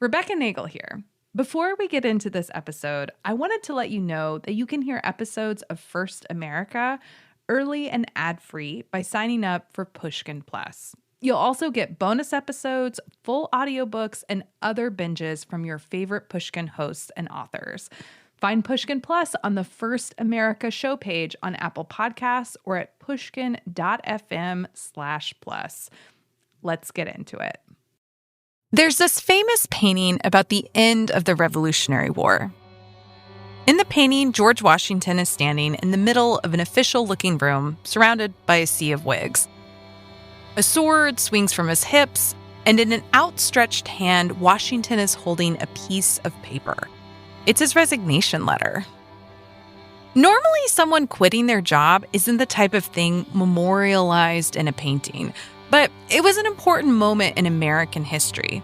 Rebecca Nagle here. Before we get into this episode, I wanted to let you know that you can hear episodes of First America early and ad-free by signing up for Pushkin Plus. You'll also get bonus episodes, full audiobooks, and other binges from your favorite Pushkin hosts and authors. Find Pushkin Plus on the First America show page on Apple Podcasts or at pushkin.fm/plus. Let's get into it. There's this famous painting about the end of the Revolutionary War. In the painting, George Washington is standing in the middle of an official-looking room surrounded by a sea of wigs. A sword swings from his hips, and in an outstretched hand, Washington is holding a piece of paper. It's his resignation letter. Normally, someone quitting their job isn't the type of thing memorialized in a painting, but it was an important moment in American history.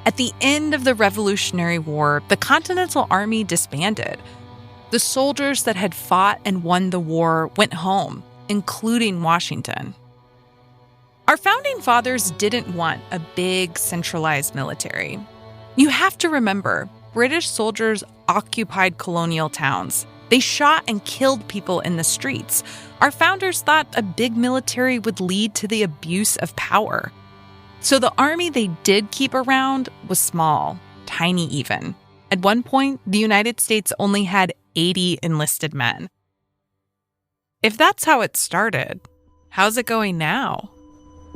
At the end of the Revolutionary War, the Continental Army disbanded. The soldiers that had fought and won the war went home, including Washington. Our founding fathers didn't want a big, centralized military. You have to remember, British soldiers occupied colonial towns. They shot and killed people in the streets. Our founders thought a big military would lead to the abuse of power. So the army they did keep around was small, tiny even. At one point, the United States only had 80 enlisted men. If that's how it started, how's it going now?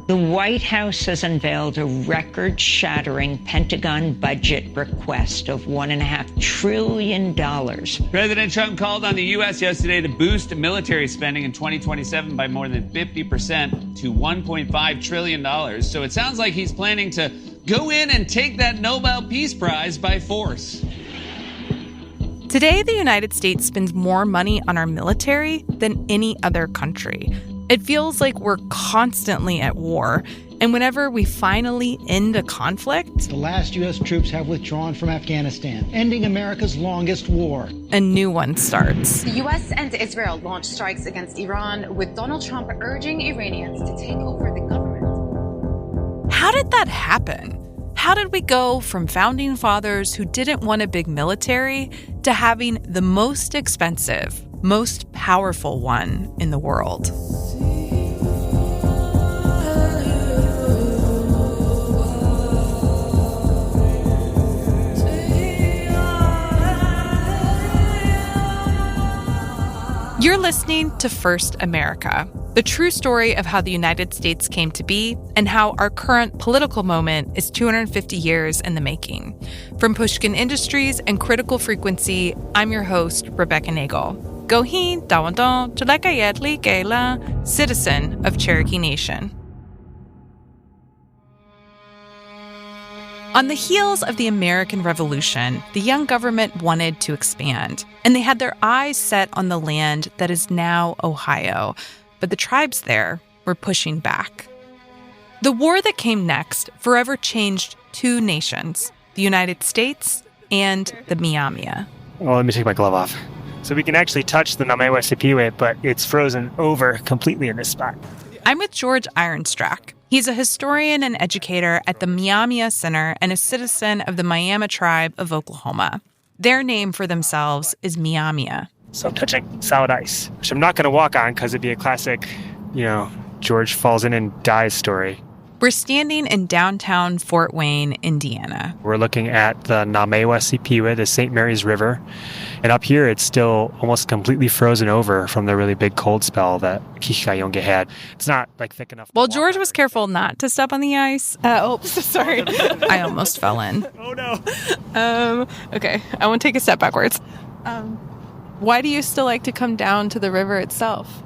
The White House has unveiled a record-shattering Pentagon budget request of $1.5 trillion. President Trump called on the U.S. yesterday to boost military spending in 2027 by more than 50% to $1.5 trillion. So it sounds like he's planning to go in and take that Nobel Peace Prize by force. Today, the United States spends more money on our military than any other country. It feels like we're constantly at war, and whenever we finally end a conflict, the last U.S. troops have withdrawn from Afghanistan, ending America's longest war. A new one starts. The U.S. and Israel launched strikes against Iran, with Donald Trump urging Iranians to take over the government. How did that happen? How did we go from founding fathers who didn't want a big military to having the most expensive, most powerful one in the world? You're listening to First America, the true story of how the United States came to be and how our current political moment is 250 years in the making. From Pushkin Industries and Critical Frequency, I'm your host, Rebecca Nagle. Gohin Dawandon Chalakayetli Gela, citizen of Cherokee Nation. On the heels of the American Revolution, the young government wanted to expand, and they had their eyes set on the land that is now Ohio, but the tribes there were pushing back. The war that came next forever changed two nations, the United States and the Myaamia. Well, let me take my glove off. So we can actually touch the Myaamia Center, but it's frozen over completely in this spot. I'm with George Ironstack. He's a historian and educator at the Myaamia Center and a citizen of the Myaamia tribe of Oklahoma. Their name for themselves is Myaamia. So I'm touching solid ice, which I'm not going to walk on because it'd be a classic, George falls in and dies story. We're standing in downtown Fort Wayne, Indiana. We're looking at the Myaamia Center, the St. Mary's River. And up here, it's still almost completely frozen over from the really big cold spell that Kikayonge had. It's not thick enough. Well, George was careful not to step on the ice. Sorry. I almost fell in. Oh, no. Okay, I want to take a step backwards. Why do you still like to come down to the river itself?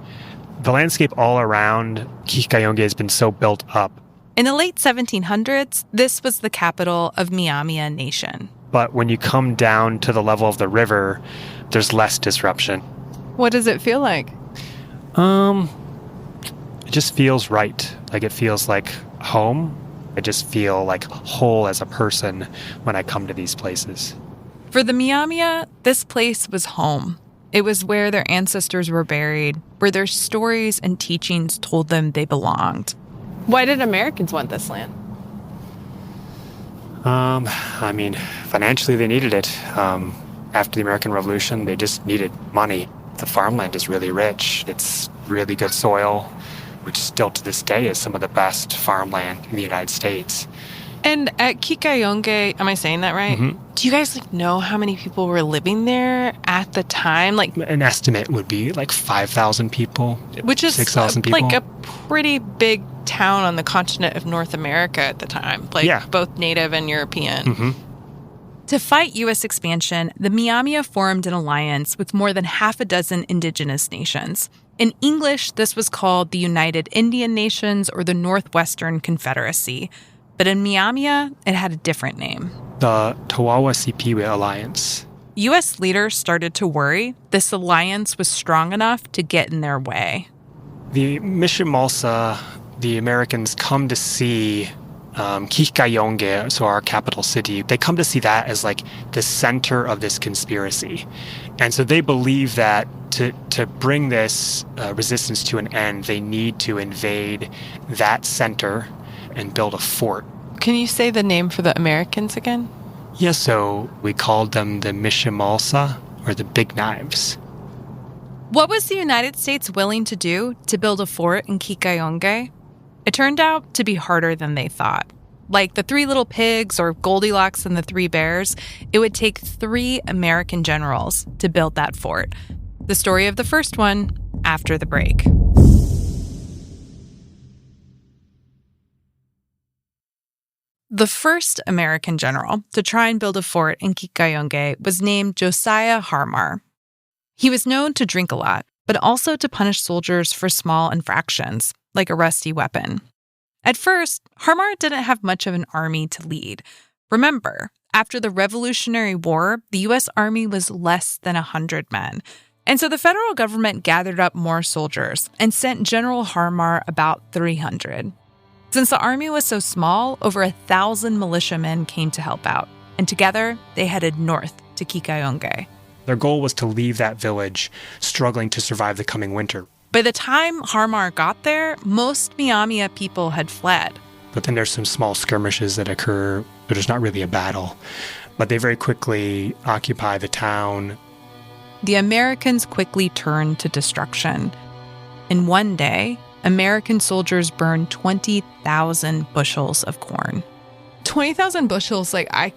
The landscape all around Kikayonge has been so built up. In the late 1700s, this was the capital of Myaamia Nation. But when you come down to the level of the river, there's less disruption. What does it feel like? It just feels right. It feels like home. I just feel whole as a person when I come to these places. For the Myaamia, this place was home. It was where their ancestors were buried, where their stories and teachings told them they belonged. Why did Americans want this land? I mean, financially they needed it. After the American Revolution, they just needed money. The farmland is really rich. It's really good soil, which still to this day is some of the best farmland in the United States. And at Kikayonge, am I saying that right? Mm-hmm. Do you guys know how many people were living there at the time? An estimate would be 5,000 people, which is 6,000 people. A pretty big town on the continent of North America at the time, both native and European. Mm-hmm. To fight U.S. expansion, the Myaamia formed an alliance with more than half a dozen indigenous nations. In English, this was called the United Indian Nations or the Northwestern Confederacy. But in Myaamia, it had a different name. The Tawawa-Sipiwe Alliance. U.S. leaders started to worry this alliance was strong enough to get in their way. The Myaamia, the Americans come to see Kikayonge, so our capital city, they come to see that as the center of this conspiracy. And so they believe that to bring this resistance to an end, they need to invade that center and build a fort. Can you say the name for the Americans again? Yeah, so we called them the Myaamia, or the Big Knives. What was the United States willing to do to build a fort in Kikayonge? It turned out to be harder than they thought. Like the Three Little Pigs or Goldilocks and the Three Bears, it would take 3 American generals to build that fort. The story of the first one after the break. The first American general to try and build a fort in Kikayonge was named Josiah Harmar. He was known to drink a lot, but also to punish soldiers for small infractions, like a rusty weapon. At first, Harmar didn't have much of an army to lead. Remember, after the Revolutionary War, the U.S. Army was less than 100 men. And so the federal government gathered up more soldiers and sent General Harmar about 300. Since the army was so small, over 1,000 militiamen came to help out, and together they headed north to Kikayonge. Their goal was to leave that village struggling to survive the coming winter. By the time Harmar got there, most Myaamia people had fled. But then there's some small skirmishes that occur, but there's not really a battle. But they very quickly occupy the town. The Americans quickly turned to destruction. In one day, American soldiers burned 20,000 bushels of corn. 20,000 bushels, I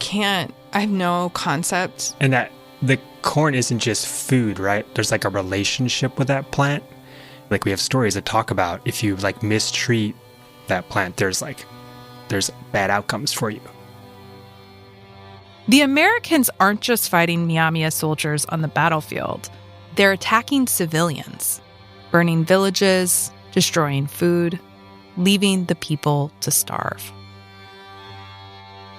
have no concept. And that the corn isn't just food, right? There's a relationship with that plant. We have stories that talk about if you mistreat that plant, there's bad outcomes for you. The Americans aren't just fighting Myaamia soldiers on the battlefield. They're attacking civilians, burning villages, destroying food, leaving the people to starve.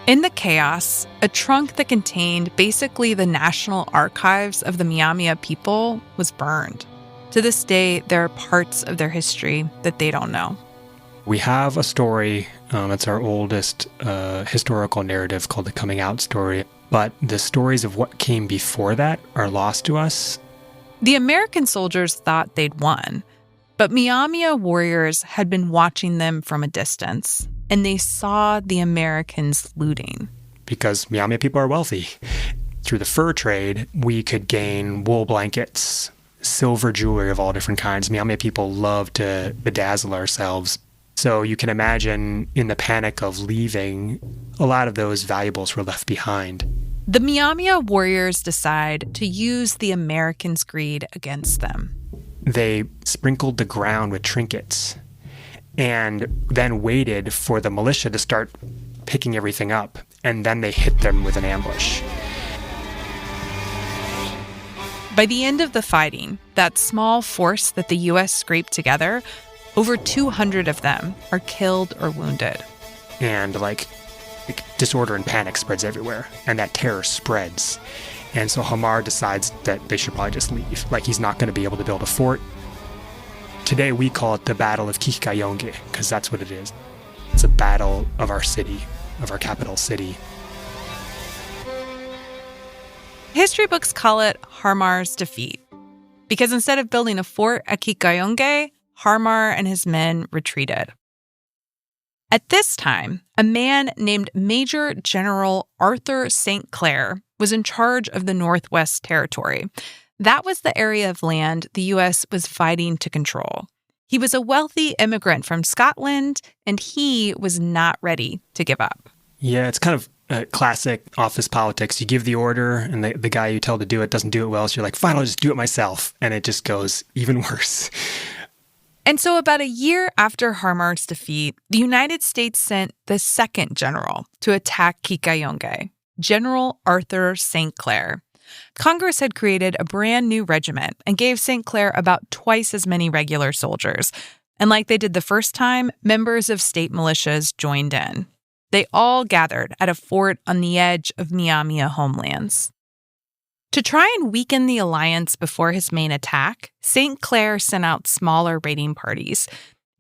In the chaos, a trunk that contained basically the national archives of the Myaamia people was burned. To this day, there are parts of their history that they don't know. We have a story, it's our oldest historical narrative called the Coming Out story, but the stories of what came before that are lost to us. The American soldiers thought they'd won, but Myaamia warriors had been watching them from a distance, and they saw the Americans looting. Because Myaamia people are wealthy. Through the fur trade, we could gain wool blankets, silver jewelry of all different kinds. Myaamia people love to bedazzle ourselves. So you can imagine in the panic of leaving, a lot of those valuables were left behind. The Myaamia warriors decide to use the Americans' greed against them. They sprinkled the ground with trinkets and then waited for the militia to start picking everything up. And then they hit them with an ambush. By the end of the fighting, that small force that the U.S. scraped together, over 200 of them are killed or wounded. And disorder and panic spreads everywhere, and that terror spreads. And so Harmar decides that they should probably just leave. He's not going to be able to build a fort. Today we call it the Battle of Kikayonge, because that's what it is. It's a battle of our city, of our capital city. History books call it Harmar's defeat, because instead of building a fort at Kikayonge, Harmar and his men retreated. At this time, a man named Major General Arthur St. Clair was in charge of the Northwest Territory. That was the area of land the U.S. was fighting to control. He was a wealthy immigrant from Scotland, and he was not ready to give up. Yeah, it's kind of classic office politics. You give the order, and the guy you tell to do it doesn't do it well, so you're like, fine, I'll just do it myself. And it just goes even worse. And so about a year after Harmar's defeat, the United States sent the second general to attack Kikayonge, General Arthur St. Clair. Congress had created a brand new regiment and gave St. Clair about twice as many regular soldiers. And like they did the first time, members of state militias joined in. They all gathered at a fort on the edge of Myaamia homelands. To try and weaken the alliance before his main attack, St. Clair sent out smaller raiding parties.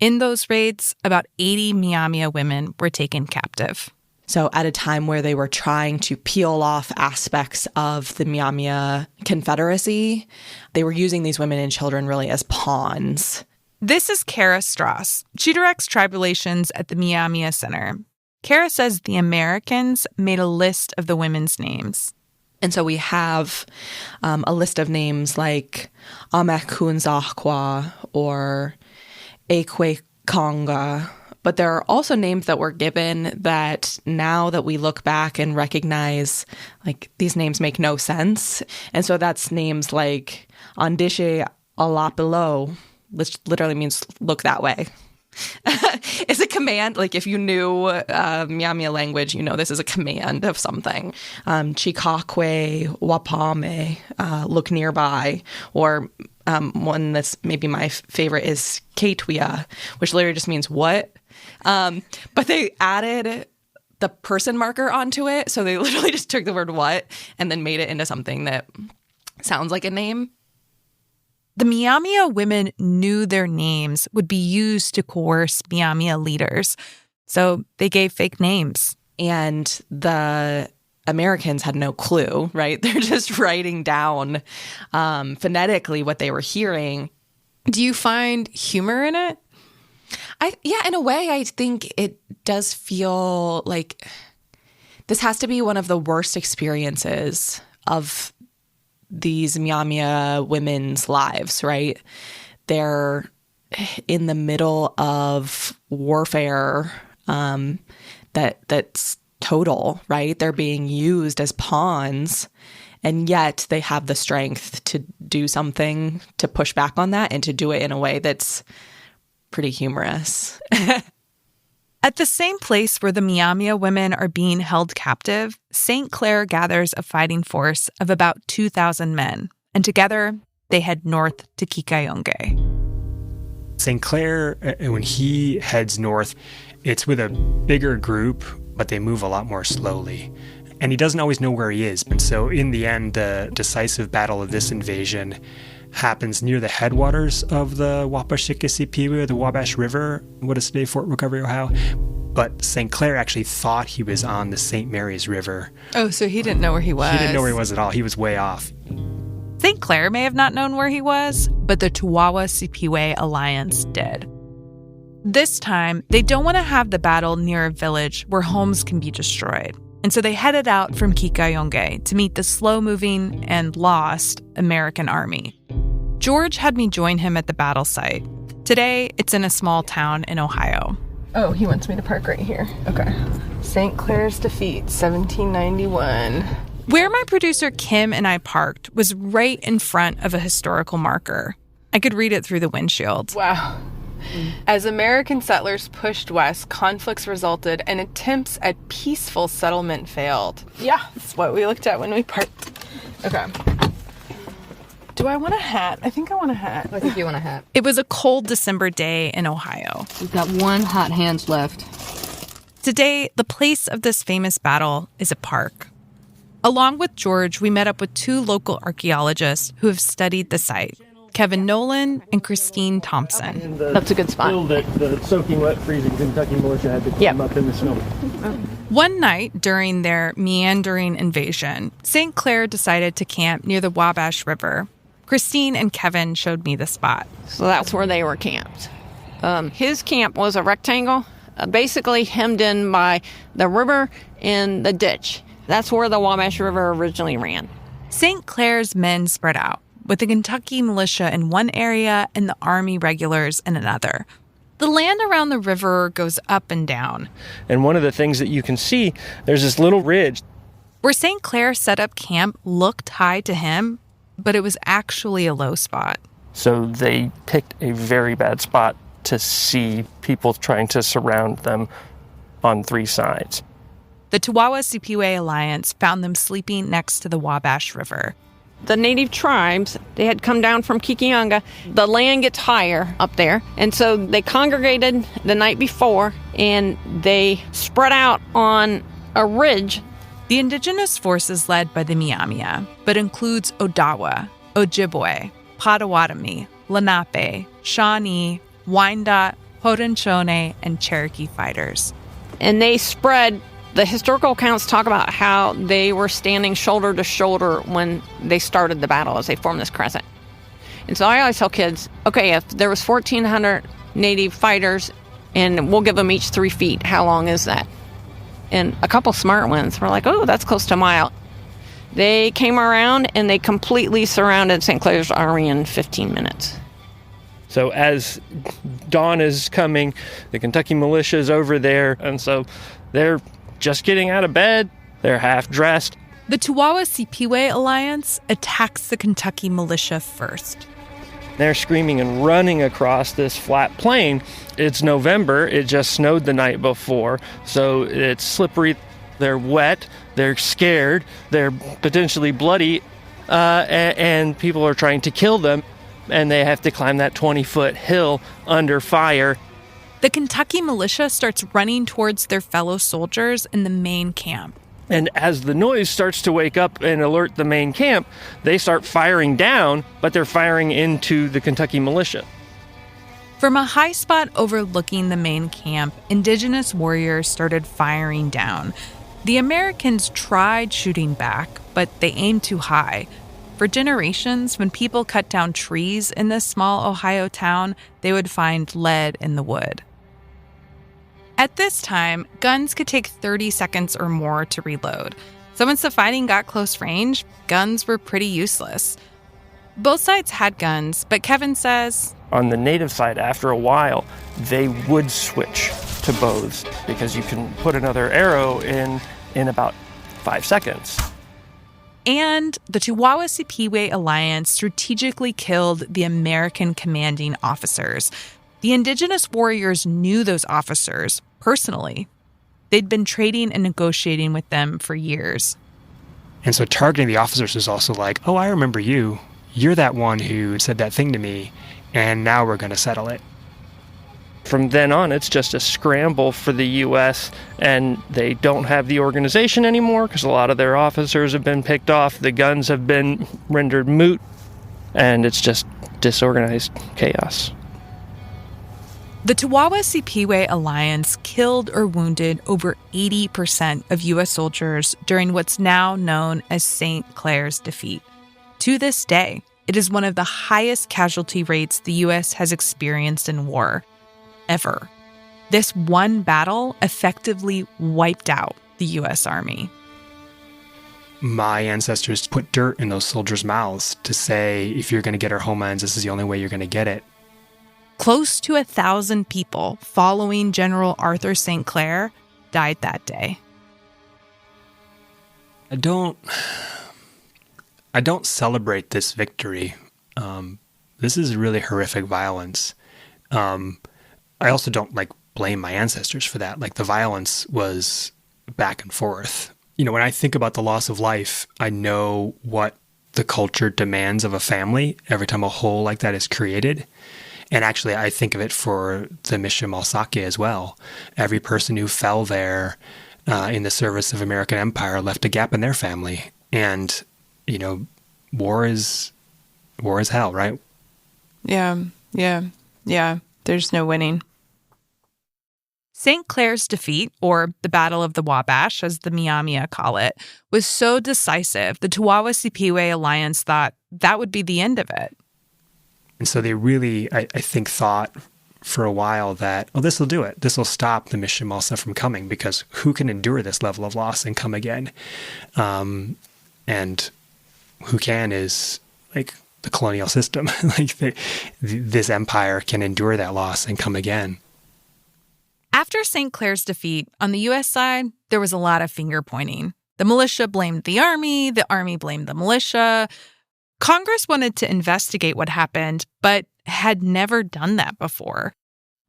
In those raids, about 80 Myaamia women were taken captive. So at a time where they were trying to peel off aspects of the Myaamia Confederacy, they were using these women and children really as pawns. This is Kara Strauss. She directs tribe relations at the Myaamia Center. Kara says the Americans made a list of the women's names. And so we have a list of names like Amekunzahkwa or Ekwekonga. But there are also names that were given that now that we look back and recognize, like, these names make no sense. And so that's names like Andishe Alapilo, which literally means look that way. It's a command. Like, if you knew Myaamia language, you know this is a command of something. Chikakwe Wapame, look nearby. Or one that's maybe my favorite is Ketwia, which literally just means what. But they added the person marker onto it. So they literally just took the word what and then made it into something that sounds like a name. The Myaamia women knew their names would be used to coerce Myaamia leaders, so they gave fake names. And the Americans had no clue, right? They're just writing down phonetically what they were hearing. Do you find humor in it? Yeah, in a way, I think it does feel like this has to be one of the worst experiences of these Myaamia women's lives, right? They're in the middle of warfare that's total, right? They're being used as pawns, and yet they have the strength to do something to push back on that and to do it in a way that's pretty humorous. At the same place where the Myaamia women are being held captive, St. Clair gathers a fighting force of about 2,000 men, and together they head north to Kikayonge. St. Clair, when he heads north, it's with a bigger group, but they move a lot more slowly. And he doesn't always know where he is. And so in the end, the decisive battle of this invasion happens near the headwaters of the Wapashikisipiwi, the Wabash River, what is today Fort Recovery, Ohio. But St. Clair actually thought he was on the St. Mary's River. Oh, so he didn't know where he was. He didn't know where he was at all. He was way off. St. Clair may have not known where he was, but the Tuwawa-Sipiwe Alliance did. This time, they don't want to have the battle near a village where homes can be destroyed. And so they headed out from Kikayonge to meet the slow-moving and lost American army. George had me join him at the battle site. Today, it's in a small town in Ohio. Oh, he wants me to park right here. Okay. St. Clair's defeat, 1791. Where my producer Kim and I parked was right in front of a historical marker. I could read it through the windshield. Wow. As American settlers pushed west, conflicts resulted and attempts at peaceful settlement failed. Yeah, that's what we looked at when we parked. Okay. Do I want a hat? I think I want a hat. I think you want a hat. It was a cold December day in Ohio. We've got one hot hands left. Today, the place of this famous battle is a park. Along with George, we met up with two local archaeologists who have studied the site, Kevin Nolan and Christine Thompson. That's a good spot. The soaking wet, freezing Kentucky militia had to climb up in the snow. One night during their meandering invasion, St. Clair decided to camp near the Wabash River. Christine and Kevin showed me the spot. So that's where they were camped. His camp was a rectangle basically hemmed in by the river and the ditch. That's where the Wabash River originally ran. St. Clair's men spread out, with the Kentucky militia in one area and the Army regulars in another. The land around the river goes up and down. And one of the things that you can see, there's this little ridge. Where St. Clair set up camp looked high to him, but it was actually a low spot. So they picked a very bad spot to see people trying to surround them on three sides. The Toowawa-Sipiwe Alliance found them sleeping next to the Wabash River. The native tribes, they had come down from Kikianga. The land gets higher up there, and so they congregated the night before, and they spread out on a ridge. The indigenous force is led by the Myaamia, but includes Odawa, Ojibwe, Potawatomi, Lenape, Shawnee, Wyandot, Haudenosaunee, and Cherokee fighters. And they spread. The historical accounts talk about how they were standing shoulder to shoulder when they started the battle as they formed this crescent. And so I always tell kids, okay, if there was 1,400 native fighters and we'll give them each 3 feet, how long is that? And a couple smart ones were like, oh, that's close to a mile. They came around and they completely surrounded St. Clair's Army in 15 minutes. So as dawn is coming, the Kentucky militia is over there, and so they're just getting out of bed. They're half dressed. The Toowawa-Sipiwe Alliance attacks the Kentucky militia first. They're screaming and running across this flat plain. It's November. It just snowed the night before, so it's slippery. They're wet. They're scared. They're potentially bloody, and people are trying to kill them, and they have to climb that 20-foot hill under fire. The Kentucky militia starts running towards their fellow soldiers in the main camp. And as the noise starts to wake up and alert the main camp, they start firing down, but they're firing into the Kentucky militia. From a high spot overlooking the main camp, indigenous warriors started firing down. The Americans tried shooting back, but they aimed too high. For generations, when people cut down trees in this small Ohio town, they would find lead in the wood. At this time, guns could take 30 seconds or more to reload. So once the fighting got close range, guns were pretty useless. Both sides had guns, but Kevin says, on the native side, after a while, they would switch to bows because you can put another arrow in about 5 seconds. And the Toowawa-Sipiwe Alliance strategically killed the American commanding officers. The indigenous warriors knew those officers personally. They'd been trading and negotiating with them for years. And so targeting the officers was also like, oh, I remember you. You're that one who said that thing to me, and now we're going to settle it. From then on, it's just a scramble for the U.S., and they don't have the organization anymore because a lot of their officers have been picked off. The guns have been rendered moot, and it's just disorganized chaos. The Toowawa-Sipiwe Alliance killed or wounded over 80% of U.S. soldiers during what's now known as St. Clair's defeat. To this day, it is one of the highest casualty rates the U.S. has experienced in war, ever. This one battle effectively wiped out the U.S. Army. My ancestors put dirt in those soldiers' mouths to say, if you're going to get our homelands, this is the only way you're going to get it. Close to 1,000 people following General Arthur St. Clair died that day. I don't celebrate this victory. This is really horrific violence. I also don't blame my ancestors for that. The violence was back and forth. When I think about the loss of life, I know what the culture demands of a family every time a whole like that is created. And actually, I think of it for the Myaamia as well. Every person who fell there in the service of American empire left a gap in their family. And, war is hell, right? Yeah. There's no winning. St. Clair's defeat, or the Battle of the Wabash, as the Myaamia call it, was so decisive, the Toowawa-Sipiwe Alliance thought that would be the end of it. And so they really, I think, thought for a while that, oh, this will do it. This will stop the Myaamia from coming, because who can endure this level of loss and come again? And who can is like the colonial system. Like this empire can endure that loss and come again. After St. Clair's defeat, on the U.S. side, there was a lot of finger pointing. The militia blamed the army blamed the militia. Congress wanted to investigate what happened, but had never done that before.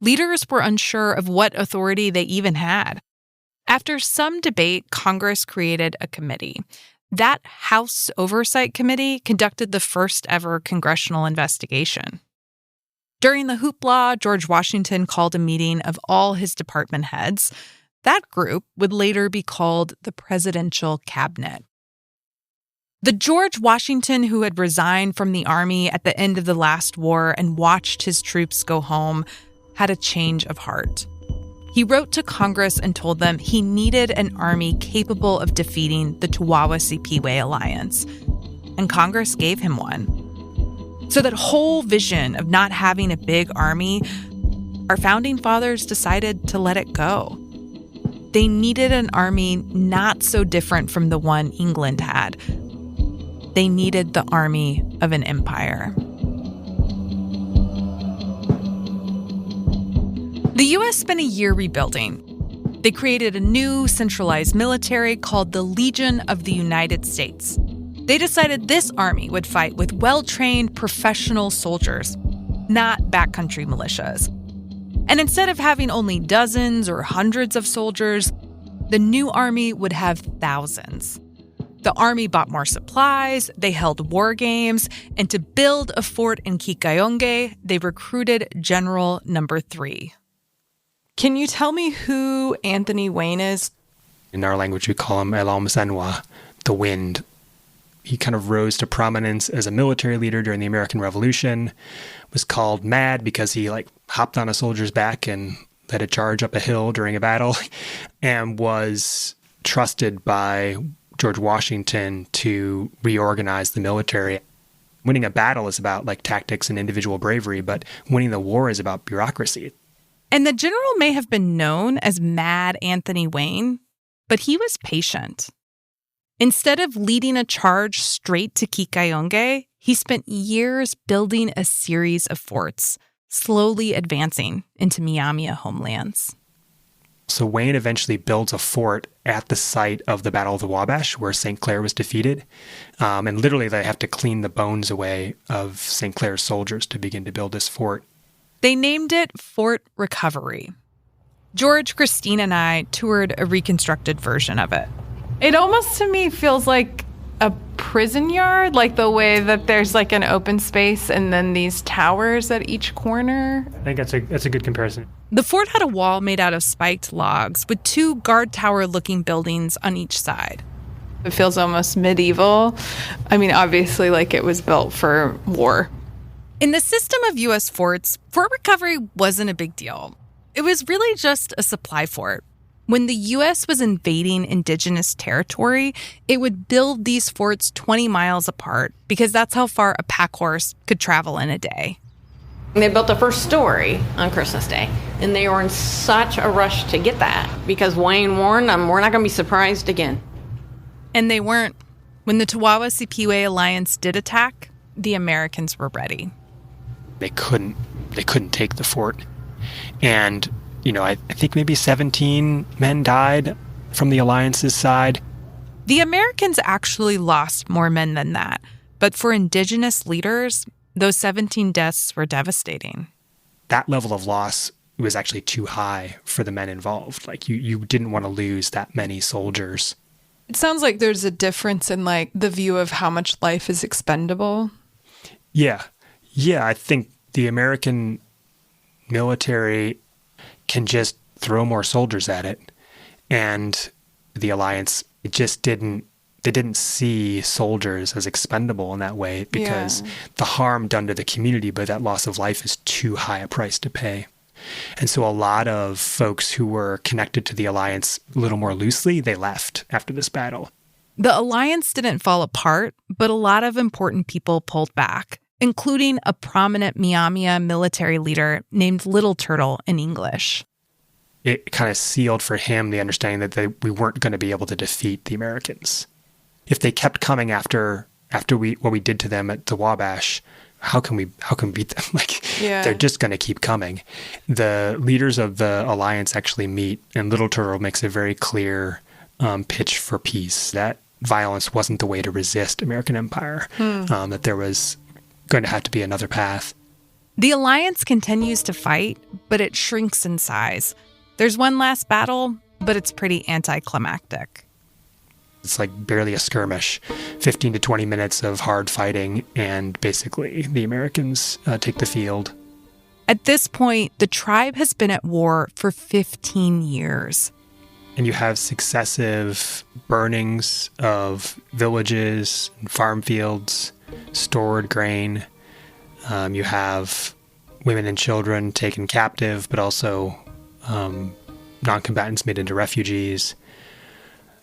Leaders were unsure of what authority they even had. After some debate, Congress created a committee. That House Oversight Committee conducted the first ever congressional investigation. During the hoopla, George Washington called a meeting of all his department heads. That group would later be called the Presidential Cabinet. The George Washington who had resigned from the Army at the end of the last war and watched his troops go home had a change of heart. He wrote to Congress and told them he needed an army capable of defeating the Tuwawasi-Piwe alliance. And Congress gave him one. So that whole vision of not having a big army, our founding fathers decided to let it go. They needed an army not so different from the one England had. They needed the army of an empire. The U.S. spent a year rebuilding. They created a new centralized military called the Legion of the United States. They decided this army would fight with well-trained professional soldiers, not backcountry militias. And instead of having only dozens or hundreds of soldiers, the new army would have thousands. The army bought more supplies, they held war games, and to build a fort in Kikayonge, they recruited General Number 3. Can you tell me who Anthony Wayne is? In our language, we call him Elam Senwa, the wind. He kind of rose to prominence as a military leader during the American Revolution, was called mad because he hopped on a soldier's back and led a charge up a hill during a battle, and was trusted by George Washington to reorganize the military. Winning a battle is about tactics and individual bravery, but winning the war is about bureaucracy. And the general may have been known as Mad Anthony Wayne, but he was patient. Instead of leading a charge straight to Kikayonge, he spent years building a series of forts, slowly advancing into Myaamia homelands. So Wayne eventually builds a fort at the site of the Battle of the Wabash, where St. Clair was defeated. And literally they have to clean the bones away of St. Clair's soldiers to begin to build this fort. They named it Fort Recovery. George, Christine, and I toured a reconstructed version of it. It almost to me feels like a prison yard, like the way that there's an open space and then these towers at each corner. I think that's a good comparison. The fort had a wall made out of spiked logs with 2 guard tower-looking buildings on each side. It feels almost medieval. I mean, obviously, it was built for war. In the system of U.S. forts, Fort Recovery wasn't a big deal. It was really just a supply fort. When the U.S. was invading indigenous territory, it would build these forts 20 miles apart because that's how far a pack horse could travel in a day. They built the first story on Christmas Day, and they were in such a rush to get that because Wayne warned them, we're not going to be surprised again. And they weren't. When the Tuwawasi-Piwe alliance did attack, the Americans were ready. They couldn't take the fort. And I think maybe 17 men died from the alliance's side. The Americans actually lost more men than that. But for indigenous leaders, those 17 deaths were devastating. That level of loss was actually too high for the men involved. You didn't want to lose that many soldiers. It sounds like there's a difference in the view of how much life is expendable. Yeah, I think the American military can just throw more soldiers at it. And the alliance, they didn't see soldiers as expendable in that way because the harm done to the community by that loss of life is too high a price to pay. And so a lot of folks who were connected to the alliance a little more loosely, they left after this battle. The alliance didn't fall apart, but a lot of important people pulled back. including a prominent Myaamia military leader named Little Turtle in English. It kind of sealed for him the understanding that we weren't going to be able to defeat the Americans. If they kept coming after what we did to them at the Wabash, how can we beat them? They're just going to keep coming. The leaders of the alliance actually meet, and Little Turtle makes a very clear pitch for peace, that violence wasn't the way to resist American empire, that there was going to have to be another path. The alliance continues to fight, but it shrinks in size. There's one last battle, but it's pretty anticlimactic. It's like barely a skirmish, 15 to 20 minutes of hard fighting, and basically the Americans take the field. At this point, the tribe has been at war for 15 years. And you have successive burnings of villages and farm fields, stored grain. You have women and children taken captive, but also non-combatants made into refugees.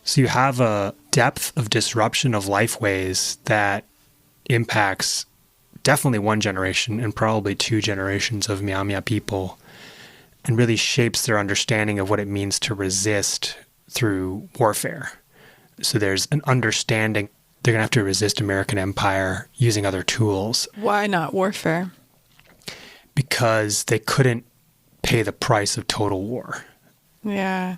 So you have a depth of disruption of lifeways that impacts definitely one generation and probably two generations of Myaamia people, and really shapes their understanding of what it means to resist through warfare. So there's an understanding they're going to have to resist American empire using other tools. Why not warfare? Because they couldn't pay the price of total war. Yeah.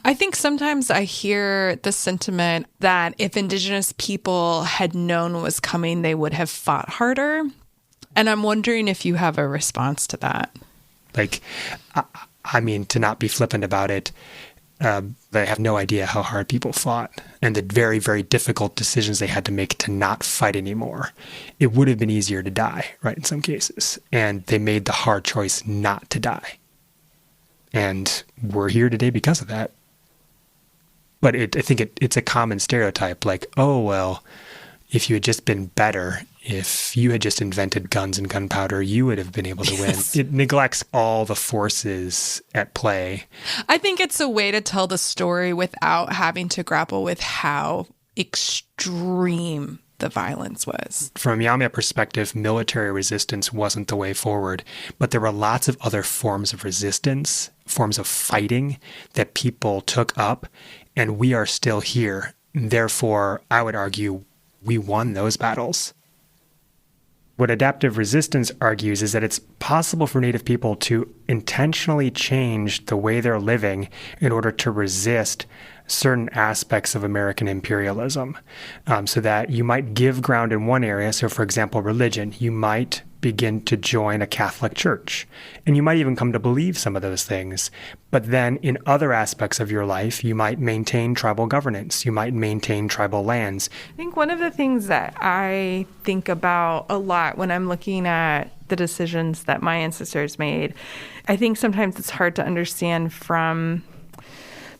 I think sometimes I hear the sentiment that if Indigenous people had known what was coming, they would have fought harder. And I'm wondering if you have a response to that. I mean, to not be flippant about it, they have no idea how hard people fought and the very, very difficult decisions they had to make to not fight anymore. It would have been easier to die, right, in some cases. And they made the hard choice not to die. And we're here today because of that. But I think it's a common stereotype, like, oh, well, if you had just been better, if you had just invented guns and gunpowder, you would have been able to win. It neglects all the forces at play. I think it's a way to tell the story without having to grapple with how extreme the violence was. From a Myaamia perspective, military resistance wasn't the way forward, but there were lots of other forms of resistance, forms of fighting that people took up, and we are still here. Therefore, I would argue we won those battles. What adaptive resistance argues is that it's possible for Native people to intentionally change the way they're living in order to resist certain aspects of American imperialism, so that you might give ground in one area. So, for example, religion, you might begin to join a Catholic church, and you might even come to believe some of those things. But then in other aspects of your life, you might maintain tribal governance, you might maintain tribal lands. I think one of the things that I think about a lot when I'm looking at the decisions that my ancestors made, I think sometimes it's hard to understand from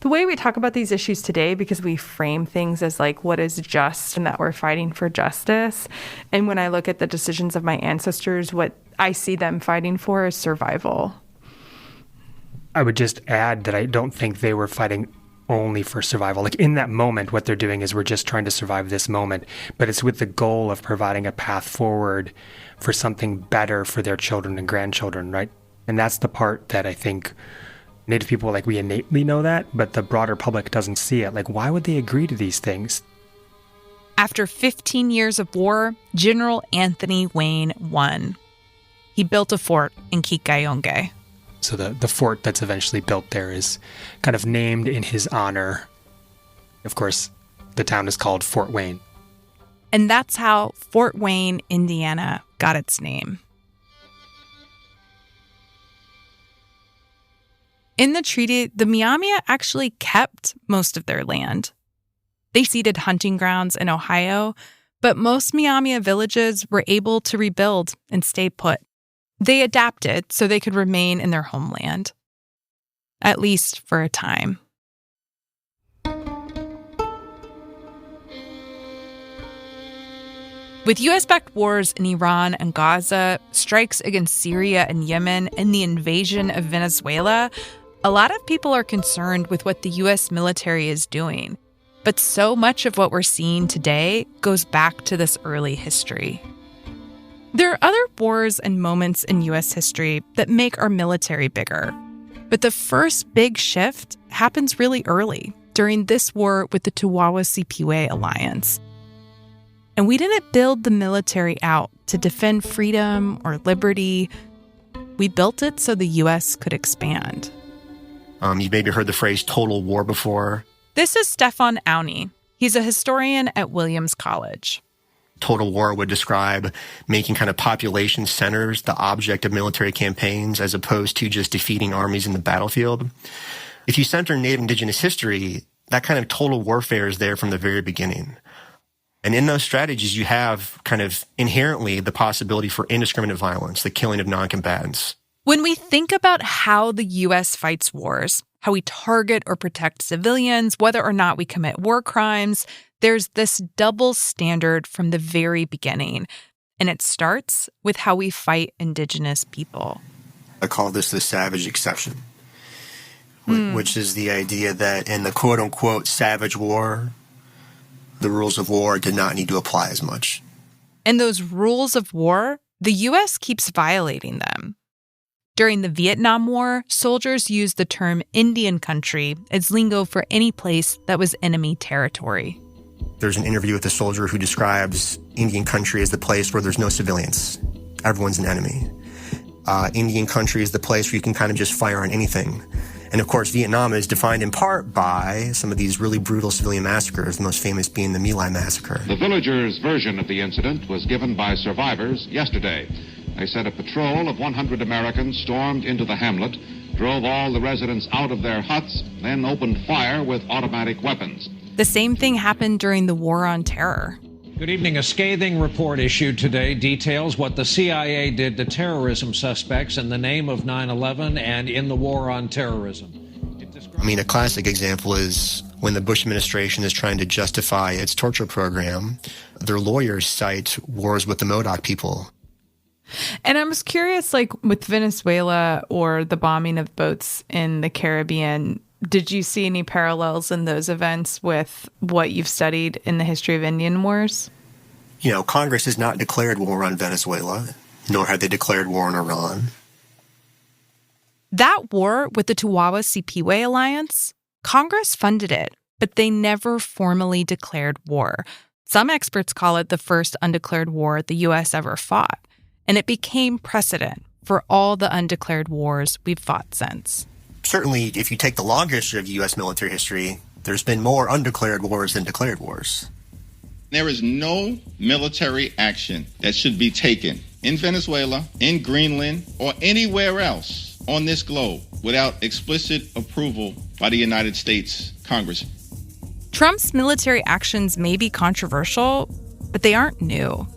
the way we talk about these issues today, because we frame things as like what is just and that we're fighting for justice. And when I look at the decisions of my ancestors, what I see them fighting for is survival. I would just add that I don't think they were fighting only for survival. Like in that moment, what they're doing is we're just trying to survive this moment, but it's with the goal of providing a path forward for something better for their children and grandchildren, right? And that's the part that I think Native people, like, we innately know that, but the broader public doesn't see it. Like, why would they agree to these things? After 15 years of war, General Anthony Wayne won. He built a fort in Kikayonge. So the fort that's eventually built there is kind of named in his honor. Of course, the town is called Fort Wayne. And that's how Fort Wayne, Indiana, got its name. In the treaty, the Myaamia actually kept most of their land. They ceded hunting grounds in Ohio, but most Myaamia villages were able to rebuild and stay put. They adapted so they could remain in their homeland, at least for a time. With U.S.-backed wars in Iran and Gaza, strikes against Syria and Yemen, and the invasion of Venezuela, a lot of people are concerned with what the U.S. military is doing. But so much of what we're seeing today goes back to this early history. There are other wars and moments in U.S. history that make our military bigger. But the first big shift happens really early, during this war with the Tuwawa-Sipiwe alliance. And we didn't build the military out to defend freedom or liberty. We built it so the U.S. could expand. You've maybe heard the phrase total war before. This is Stefan Aune. He's a historian at Williams College. Total war would describe making kind of population centers the object of military campaigns as opposed to just defeating armies in the battlefield. If you center Native Indigenous history, that kind of total warfare is there from the very beginning. And in those strategies, you have kind of inherently the possibility for indiscriminate violence, the killing of non-combatants. When we think about how the U.S. fights wars, how we target or protect civilians, whether or not we commit war crimes, there's this double standard from the very beginning. And it starts with how we fight Indigenous people. I call this the savage exception, which is the idea that in the quote-unquote savage war, the rules of war did not need to apply as much. And those rules of war, the U.S. keeps violating them. During the Vietnam War, soldiers used the term Indian country as lingo for any place that was enemy territory. There's an interview with a soldier who describes Indian country as the place where there's no civilians. Everyone's an enemy. Indian country is the place where you can kind of just fire on anything. And of course, Vietnam is defined in part by some of these really brutal civilian massacres, the most famous being the My Lai massacre. The villagers' version of the incident was given by survivors yesterday. They said a patrol of 100 Americans stormed into the hamlet, drove all the residents out of their huts, then opened fire with automatic weapons. The same thing happened during the War on Terror. Good evening. A scathing report issued today details what the CIA did to terrorism suspects in the name of 9/11 and in the war on terrorism. A classic example is when the Bush administration is trying to justify its torture program, their lawyers cite wars with the Modoc people. And I was curious, with Venezuela or the bombing of boats in the Caribbean, did you see any parallels in those events with what you've studied in the history of Indian wars? Congress has not declared war on Venezuela, nor have they declared war on Iran. That war with the Tuwawa-Sipiwe alliance, Congress funded it, but they never formally declared war. Some experts call it the first undeclared war the U.S. ever fought, and it became precedent for all the undeclared wars we've fought since. Certainly, if you take the long history of U.S. military history, there's been more undeclared wars than declared wars. There is no military action that should be taken in Venezuela, in Greenland, or anywhere else on this globe without explicit approval by the United States Congress. Trump's military actions may be controversial, but they aren't new.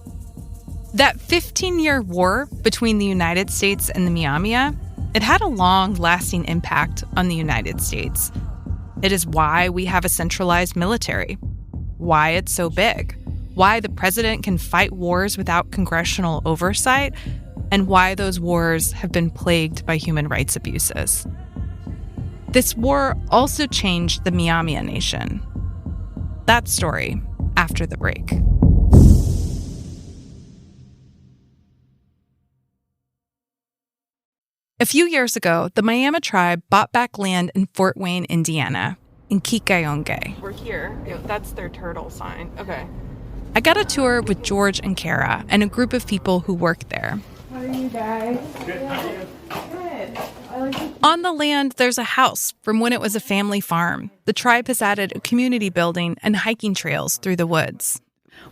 That 15-year war between the United States and the Myaamia, it had a long-lasting impact on the United States. It is why we have a centralized military, why it's so big, why the president can fight wars without congressional oversight, and why those wars have been plagued by human rights abuses. This war also changed the Myaamia Nation. That story after the break. A few years ago, the Myaamia tribe bought back land in Fort Wayne, Indiana, in Kikayonge. We're here. That's their turtle sign. Okay. I got a tour with George and Kara and a group of people who work there. How are you guys? Good. On the land, there's a house from when it was a family farm. The tribe has added a community building and hiking trails through the woods.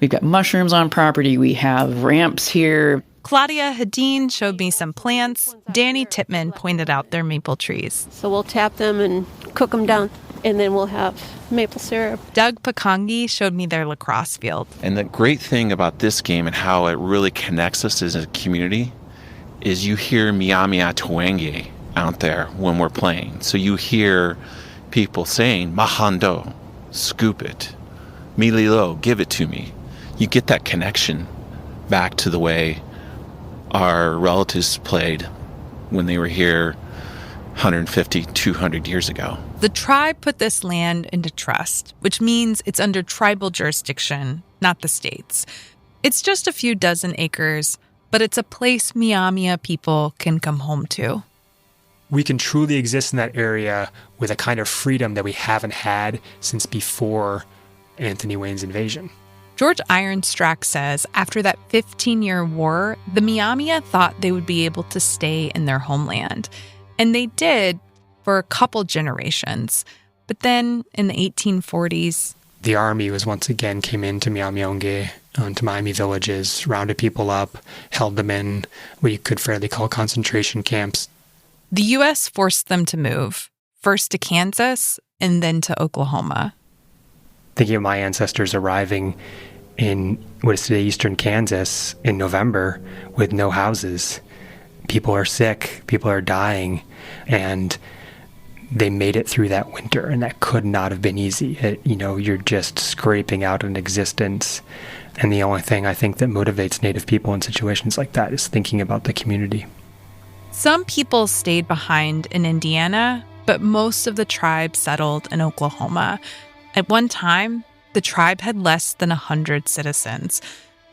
We've got mushrooms on property. We have ramps here. Claudia Hadeen showed me some plants. Danny Tippman pointed out their maple trees. So we'll tap them and cook them down, and then we'll have maple syrup. Doug Pakongi showed me their lacrosse field. And the great thing about this game and how it really connects us as a community is you hear Myaamia Twenge out there when we're playing. So you hear people saying, Mahando, scoop it. Mililo, give it to me. You get that connection back to the way our relatives played when they were here 150, 200 years ago. The tribe put this land into trust, which means it's under tribal jurisdiction, not the state's. It's just a few dozen acres, but it's a place Myaamia people can come home to. We can truly exist in that area with a kind of freedom that we haven't had since before Anthony Wayne's invasion. George Ironstack says after that 15-year war, the Myaamia thought they would be able to stay in their homeland. And they did for a couple generations. But then in the 1840s, the army was once again came into Myaamia, to Miami villages, rounded people up, held them in what you could fairly call concentration camps. The U.S. forced them to move, first to Kansas and then to Oklahoma. Thinking of my ancestors arriving in what is today eastern Kansas in November with no houses. People are sick, people are dying, and they made it through that winter, and that could not have been easy. You're just scraping out an existence, and the only thing I think that motivates Native people in situations like that is thinking about the community. Some people stayed behind in Indiana, but most of the tribe settled in Oklahoma. At one time, the tribe had less than 100 citizens.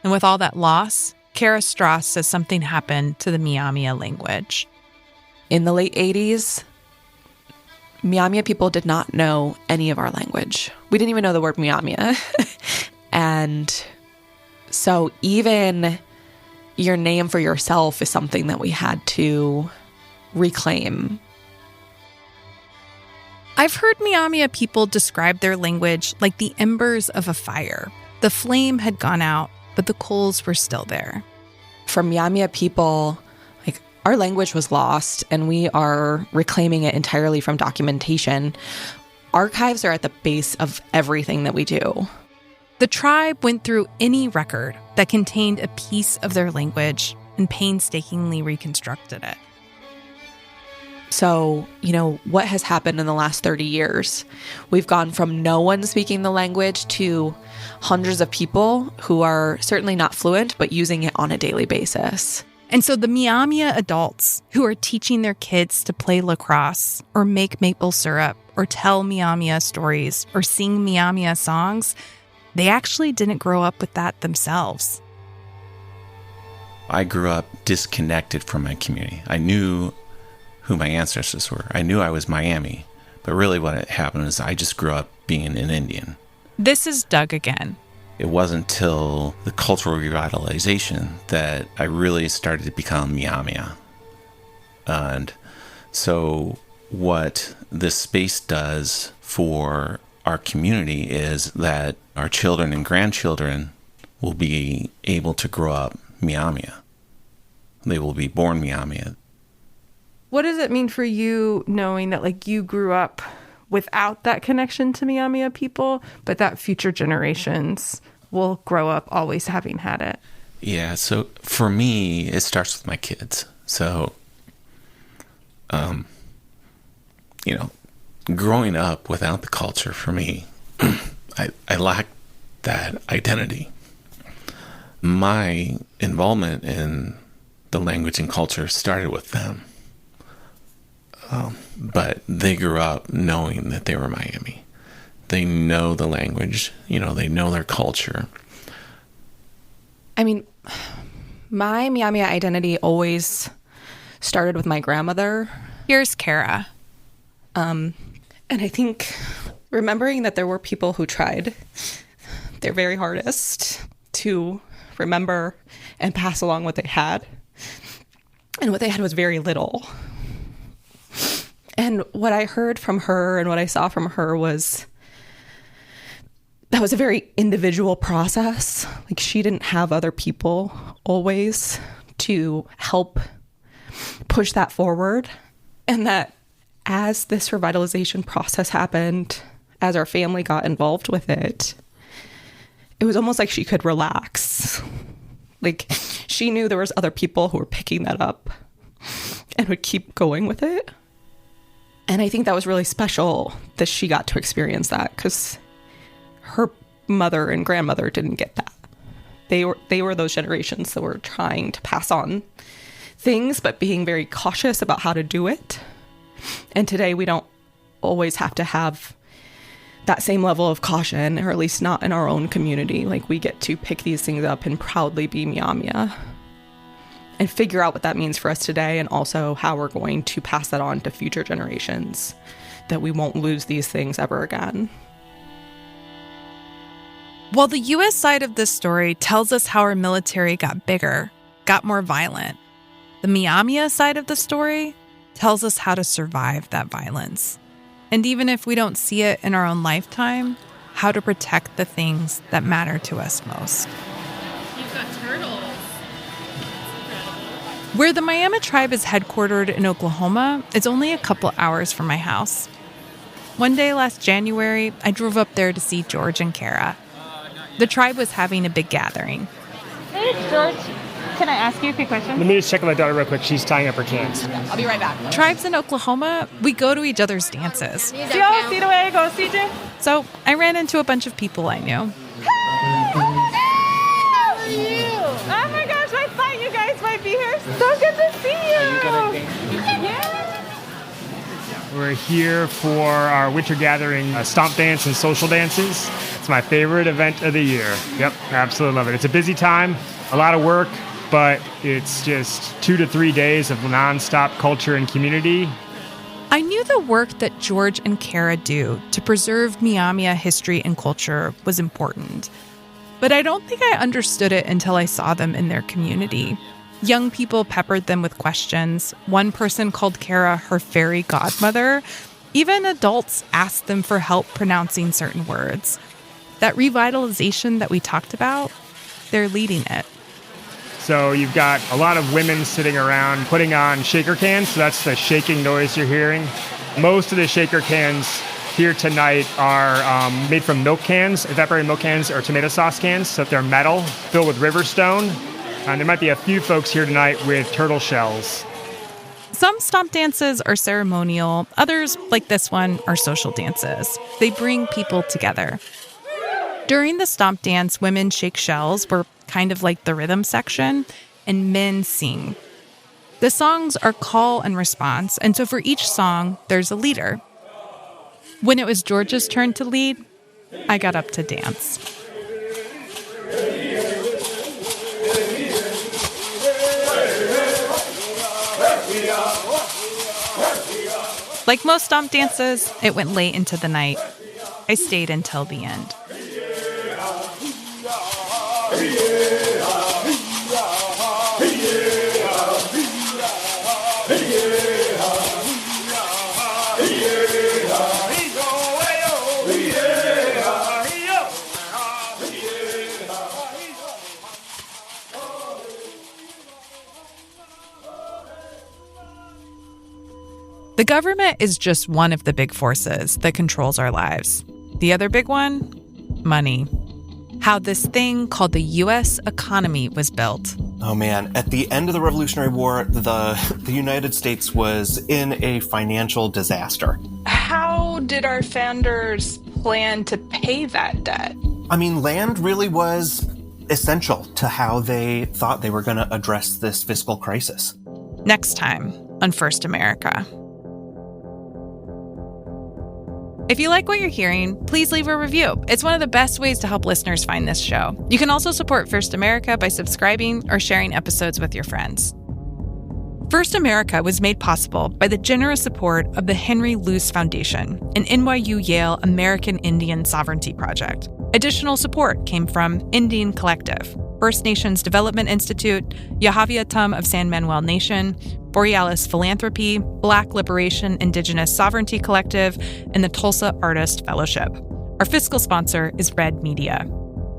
And with all that loss, Kara Strauss says something happened to the Myaamia language. In the late 80s, Myaamia people did not know any of our language. We didn't even know the word Myaamia. And so even your name for yourself is something that we had to reclaim. I've heard Myaamia people describe their language like the embers of a fire. The flame had gone out, but the coals were still there. For Myaamia people, our language was lost, and we are reclaiming it entirely from documentation. Archives are at the base of everything that we do. The tribe went through any record that contained a piece of their language and painstakingly reconstructed it. So, what has happened in the last 30 years? We've gone from no one speaking the language to hundreds of people who are certainly not fluent, but using it on a daily basis. And so the Myaamia adults who are teaching their kids to play lacrosse or make maple syrup or tell Myaamia stories or sing Myaamia songs, they actually didn't grow up with that themselves. I grew up disconnected from my community. I knew who my ancestors were. I knew I was Miami, but really what had happened is I just grew up being an Indian. This is Doug again. It wasn't until the cultural revitalization that I really started to become Myaamia. And so what this space does for our community is that our children and grandchildren will be able to grow up Myaamia. They will be born Myaamia. What does it mean for you knowing that you grew up without that connection to Myaamia people, but that future generations will grow up always having had it? Yeah, so for me, it starts with my kids. So, growing up without the culture for me, I lacked that identity. My involvement in the language and culture started with them. But they grew up knowing that they were Miami. They know the language, they know their culture. I mean, my Myaamia identity always started with my grandmother. Here's Kara. And I think remembering that there were people who tried their very hardest to remember and pass along what they had. And what they had was very little. And what I heard from her and what I saw from her was that was a very individual process. She didn't have other people always to help push that forward. And that as this revitalization process happened, as our family got involved with it, it was almost like she could relax. She knew there was other people who were picking that up and would keep going with it. And I think that was really special that she got to experience that, because her mother and grandmother didn't get that. They were those generations that were trying to pass on things, but being very cautious about how to do it. And today we don't always have to have that same level of caution, or at least not in our own community. We get to pick these things up and proudly be Myaamia. and figure out what that means for us today, and also how we're going to pass that on to future generations, that we won't lose these things ever again. While the U.S. side of this story tells us how our military got bigger, got more violent, the Myaamia side of the story tells us how to survive that violence. And even if we don't see it in our own lifetime, how to protect the things that matter to us most. You've got turtles. Where the Myaamia tribe is headquartered in Oklahoma, it's only a couple hours from my house. One day last January, I drove up there to see George and Kara. The tribe was having a big gathering. Hey, George. Can I ask you a quick question? Let me just check on my daughter real quick. She's tying up her cans. I'll be right back. Tribes in Oklahoma, we go to each other's dances. See the way I go, CJ? So I ran into a bunch of people I knew. How are you? Oh my gosh, I thought you guys might be here. So good to see you. Yeah. We're here for our winter gathering, stomp dance and social dances. It's my favorite event of the year. Yep, absolutely love it. It's a busy time, a lot of work, but it's just 2 to 3 days of nonstop culture and community. I knew the work that George and Kara do to preserve Myaamia history and culture was important. But I don't think I understood it until I saw them in their community. Young people peppered them with questions. One person called Kara her fairy godmother. Even adults asked them for help pronouncing certain words. That revitalization that we talked about, they're leading it. So you've got a lot of women sitting around putting on shaker cans. So that's the shaking noise you're hearing. Most of the shaker cans here tonight are made from milk cans, evaporated milk cans or tomato sauce cans. So they're metal, filled with river stone. And there might be a few folks here tonight with turtle shells. Some stomp dances are ceremonial. Others, like this one, are social dances. They bring people together. During the stomp dance, women shake shells. We're kind of like the rhythm section, and men sing. The songs are call and response, and so for each song, there's a leader. When it was George's turn to lead, I got up to dance. Like most stomp dances, it went late into the night. I stayed until the end. The government is just one of the big forces that controls our lives. The other big one? Money. How this thing called the U.S. economy was built. Oh man, at the end of the Revolutionary War, the United States was in a financial disaster. How did our founders plan to pay that debt? I mean, land really was essential to how they thought they were going to address this fiscal crisis. Next time on First America. If you like what you're hearing, please leave a review. It's one of the best ways to help listeners find this show. You can also support First America by subscribing or sharing episodes with your friends. First America was made possible by the generous support of the Henry Luce Foundation, an NYU-Yale American Indian Sovereignty Project. Additional support came from Indian Collective, First Nations Development Institute, Yahaviatum of San Manuel Nation, Borealis Philanthropy, Black Liberation Indigenous Sovereignty Collective, and the Tulsa Artist Fellowship. Our fiscal sponsor is Red Media.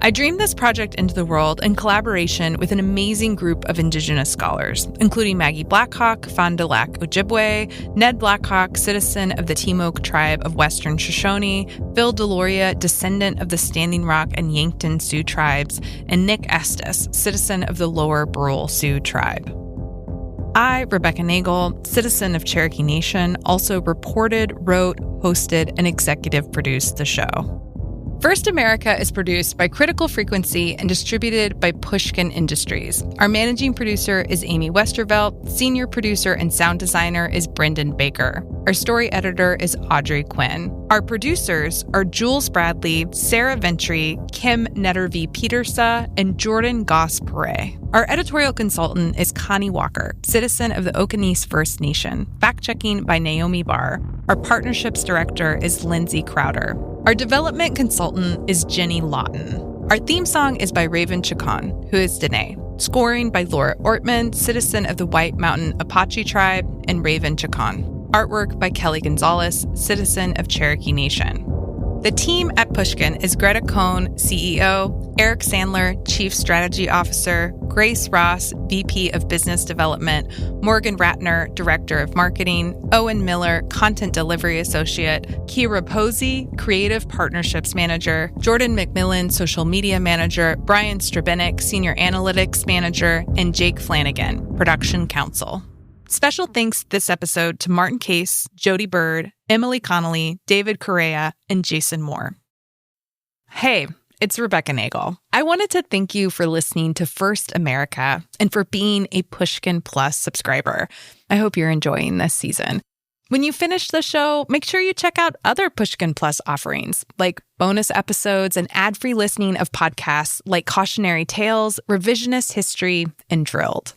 I dreamed this project into the world in collaboration with an amazing group of Indigenous scholars, including Maggie Blackhawk, Fond du Lac Ojibwe, Ned Blackhawk, citizen of the Timok tribe of Western Shoshone, Phil Deloria, descendant of the Standing Rock and Yankton Sioux tribes, and Nick Estes, citizen of the Lower Brule Sioux tribe. I, Rebecca Nagle, citizen of Cherokee Nation, also reported, wrote, hosted, and executive produced the show. First America is produced by Critical Frequency and distributed by Pushkin Industries. Our managing producer is Amy Westervelt. Senior producer and sound designer is Brendan Baker. Our story editor is Audrey Quinn. Our producers are Jules Bradley, Sarah Ventry, Kim Nettervey-Petersa, and Jordan Goss-Perret. Our editorial consultant is Connie Walker, citizen of the Oconee First Nation. Fact-checking by Naomi Barr. Our partnerships director is Lindsay Crowder. Our development consultant is Jenny Lawton. Our theme song is by Raven Chacon, who is Danae. Scoring by Laura Ortman, citizen of the White Mountain Apache Tribe, and Raven Chacon. Artwork by Kelly Gonzalez, citizen of Cherokee Nation. The team at Pushkin is Greta Cohn, CEO, Eric Sandler, Chief Strategy Officer, Grace Ross, VP of Business Development, Morgan Ratner, Director of Marketing, Owen Miller, Content Delivery Associate, Kira Posey, Creative Partnerships Manager, Jordan McMillan, Social Media Manager, Brian Strabenik, Senior Analytics Manager, and Jake Flanagan, Production Counsel. Special thanks this episode to Martin Case, Jody Bird, Emily Connolly, David Correa, and Jason Moore. Hey, it's Rebecca Nagle. I wanted to thank you for listening to First America and for being a Pushkin Plus subscriber. I hope you're enjoying this season. When you finish the show, make sure you check out other Pushkin Plus offerings, like bonus episodes and ad-free listening of podcasts like Cautionary Tales, Revisionist History, and Drilled.